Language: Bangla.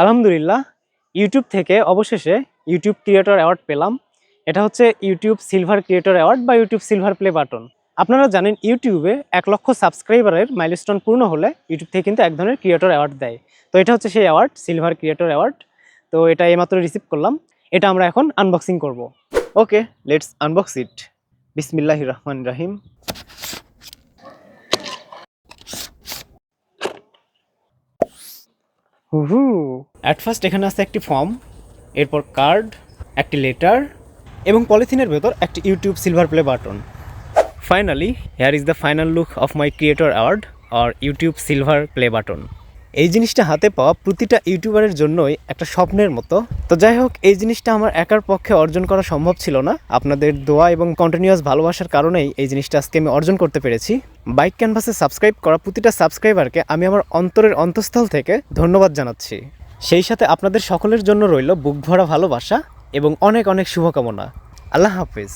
আলহামদুলিল্লাহ, ইউটিউব থেকে অবশেষে ইউটিউব ক্রিয়েটর অ্যাওয়ার্ড পেলাম। এটা হচ্ছে ইউটিউব সিলভার ক্রিয়েটর অ্যাওয়ার্ড বা ইউটিউব সিলভার প্লে বাটন। আপনারা জানেন ইউটিউবে 1 লক্ষ সাবস্ক্রাইবারের মাইলস্টোন পূর্ণ হলে ইউটিউব থেকে কিন্তু এক ধরনের ক্রিয়েটর অ্যাওয়ার্ড দেয়। তো এটা হচ্ছে সেই অ্যাওয়ার্ড, সিলভার ক্রিয়েটর অ্যাওয়ার্ড। তো এটা এইমাত্র রিসিভ করলাম। এটা আমরা এখন আনবক্সিং করব। ওকে, লেটস আনবক্স ইট। বিসমিল্লাহির রহমানির রহিম। অ্যাট ফার্স্ট এখানে আছে একটি ফর্ম, এরপর কার্ড, একটি লেটার এবং পলিথিনের ভেতর একটি YouTube silver play button. Finally hair is the final look of my creator award or YouTube silver play button. এই জিনিসটা হাতে পাওয়া প্রতিটা ইউটিউবারের জন্যই একটা স্বপ্নের মতো। তো যাই হোক, এই জিনিসটা আমার একার পক্ষে অর্জন করা সম্ভব ছিল না। আপনাদের দোয়া এবং কন্টিনিউয়াস ভালোবাসার কারণেই এই জিনিসটা আজকে আমি অর্জন করতে পেরেছি। বাইক ক্যানভাসে সাবস্ক্রাইব করা প্রতিটা সাবস্ক্রাইবারকে আমি আমার অন্তরের অন্তঃস্থল থেকে ধন্যবাদ জানাচ্ছি। সেই সাথে আপনাদের সকলের জন্য রইল বুক ভরা ভালোবাসা এবং অনেক অনেক শুভকামনা। আল্লাহ হাফিজ।